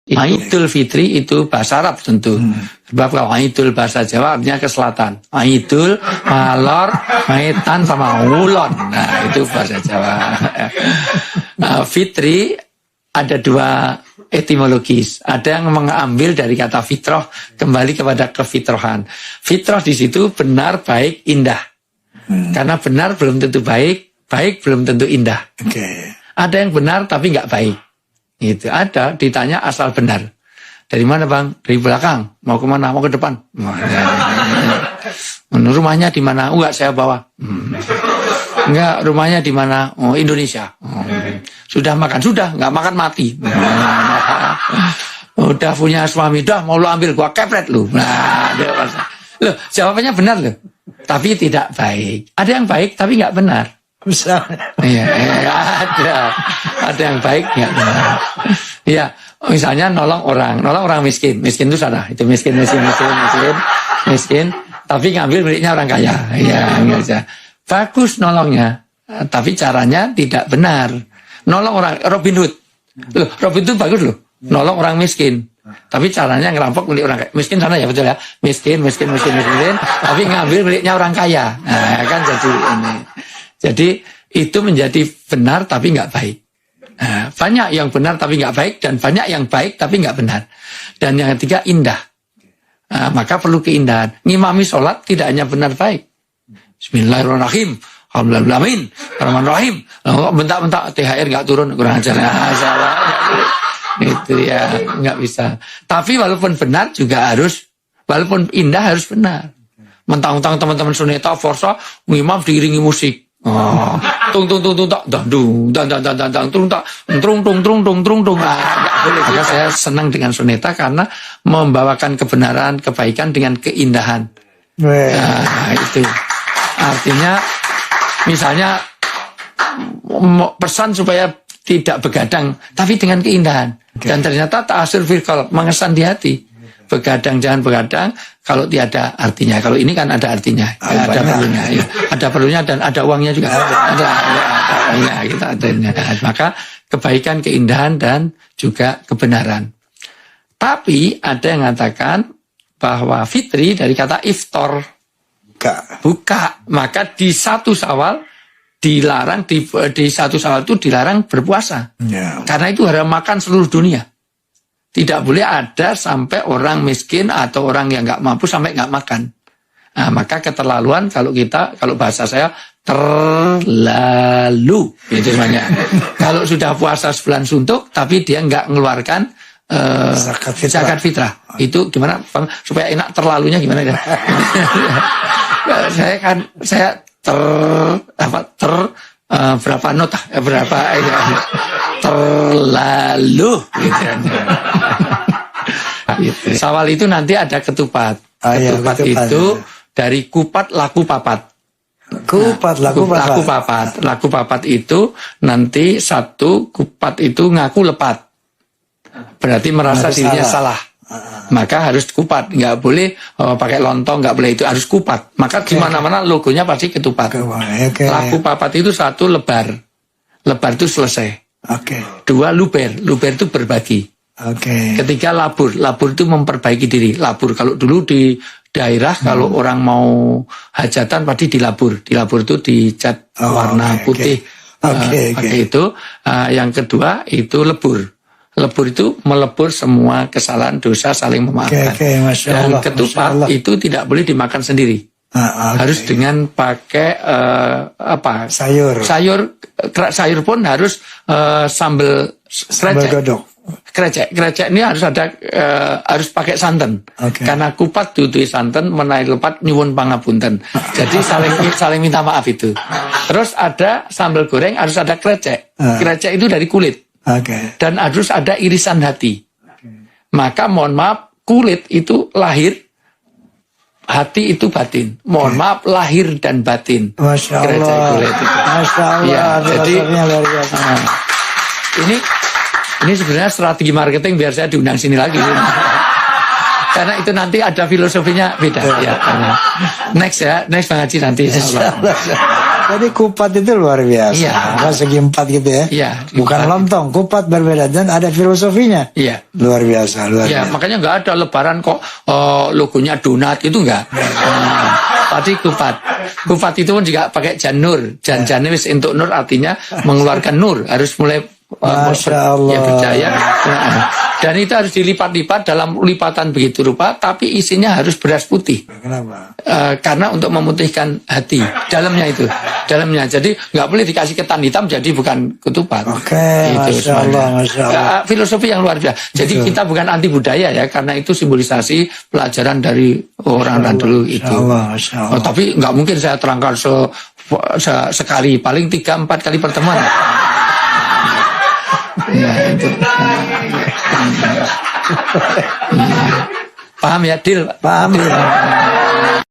Idul Fitri itu bahasa Arab tentu. Sebab kalau Idul bahasa Jawa artinya ke selatan. Idul, malor, maitan sama ulon. Nah, itu bahasa Jawa. Fitri ada dua etimologis. Ada yang mengambil dari kata fitrah kembali kepada kefitrahan. Fitrah di situ benar, baik, indah. Karena benar belum tentu baik, baik belum tentu indah. Ada yang benar tapi nggak baik. Itu ada, ditanya asal benar. Dari mana bang? Dari belakang. Mau kemana? Mau ke depan? Rumahnya di mana? Enggak, saya bawa. Enggak, rumahnya di mana? Oh, Indonesia. Sudah makan? Sudah, enggak makan mati. Udah punya suami, dah mau lu ambil, gua kepret lu. Nah, loh, jawabannya benar loh. Tapi tidak baik. Ada yang baik tapi enggak benar. Iya, ada yang baik enggak benar. Iya, misalnya nolong orang miskin itu salah. Itu miskin. Tapi ngambil miliknya orang kaya. Iya, enggak. Bagus nolongnya, tapi caranya tidak benar. Nolong orang Robin Hood. Loh, Robin Hood bagus loh. Nolong orang miskin. Tapi caranya ngerampok milik orang kaya. Miskin sana ya, betul ya. Miskin. Tapi ngambil miliknya orang kaya. Nah, kan jadi ini. Jadi itu menjadi benar tapi nggak baik. Nah, banyak yang benar tapi nggak baik dan banyak yang baik tapi nggak benar. Dan yang ketiga indah. Nah, maka perlu keindahan. Ngimami sholat tidak hanya benar baik. Bismillahirrahmanirrahim. Alhamdulillahirrahmanirrahim. Rahmanirrahim. Bentak-bentak THR nggak turun, kurang ajar. Itu ya nggak bisa. Tapi walaupun benar juga harus, walaupun indah harus benar. Mentang-mentang teman-teman suneta forsa ngimam diiringi musik. Oh, tung tak dandung dan tung tak trung. Enggak boleh. Maka saya senang dengan suneta karena membawakan kebenaran, kebaikan dengan keindahan. Nah, itu artinya misalnya pesan supaya tidak begadang tapi dengan keindahan. Dan ternyata ta'asir fil qalb, mengesan di hati. Begadang jangan begadang kalau tiada artinya. Kalau ini kan ada artinya, ya, ada perlunya, ya. Ada perlunya dan ada uangnya juga. Ada kita adanya. Maka kebaikan, keindahan dan juga kebenaran. Tapi ada yang mengatakan bahwa fitri dari kata iftar, buka. Maka di 1 Syawal dilarang di 1 Syawal itu dilarang berpuasa. Karena itu harus makan seluruh dunia. Tidak boleh ada sampai orang miskin atau orang yang nggak mampu sampai nggak makan. Nah, maka keterlaluan kalau bahasa saya terlalu, itu namanya. Kalau sudah puasa sebulan suntuk, tapi dia nggak mengeluarkan zakat fitrah. Itu gimana? Supaya enak terlalunya gimana ya? saya berapa nota? Berapa ini? Terlalu gitu. Syawal itu nanti ada ketupat. Ketupat itu dari kupat laku papat. Laku papat itu nanti 1 kupat itu ngaku lepat. Berarti merasa dirinya salah. Maka harus kupat, nggak boleh pakai lontong, nggak boleh itu, harus kupat. Maka di mana-mana logonya pasti ketupat. Laku papat itu 1 lebar. Lebar itu selesai. 2 luber itu berbagi. Ketiga labur itu memperbaiki diri. Labur kalau dulu di daerah kalau orang mau hajatan pasti dilabur itu dicat warna putih. Pakai itu. Yang kedua itu lebur itu melebur semua kesalahan dosa, saling memaafkan. Dan ketupat itu tidak boleh dimakan sendiri. Harus dengan pakai sayur pun harus sambal krecek ini harus ada harus pakai santan. Karena kupat duduh santan menaik lepat nyuwun pangapunten. Jadi saling minta maaf itu. Terus ada sambal goreng harus ada krecek itu dari kulit. Dan harus ada irisan hati. Maka mohon maaf, kulit itu lahir, hati itu batin. Mohon maaf, lahir dan batin. Masya Allah. Kulit itu. Masya Allah. Ya, jadi ini sebenarnya strategi marketing biar saya diundang sini lagi. Karena itu nanti ada filosofinya beda. Ya, next Bang Haji nanti. Jadi kupat itu luar biasa. Iya. Segi 4 gitu ya. Iya. Bukan lontong, kupat berbeda dan ada filosofinya. Iya. Luar biasa, luar Ya, biasa. makanya nggak ada lebaran kok logonya donat itu nggak. Tadi kupat. Kupat itu pun juga pakai janur. Jan wis entuk nur artinya mengeluarkan nur. Harus mulai Masya Allah. ya berjaya. Nah, dan itu harus dilipat-lipat dalam lipatan begitu rupa, tapi isinya harus beras putih. Kenapa? Karena untuk memutihkan hati dalamnya itu, dalamnya. Jadi nggak boleh dikasih ketan hitam, jadi bukan ketupat. Oke, Masya Allah, Masya Allah. Filosofi yang luar biasa. Jadi kita bukan anti budaya ya, karena itu simbolisasi pelajaran dari orang-orang dulu itu. Masya Allah, Masya Allah. Tapi nggak mungkin saya terangkan sekali, paling 3-4 kali pertemuan. Ya, itu. Paham ya, Dil? Paham ya?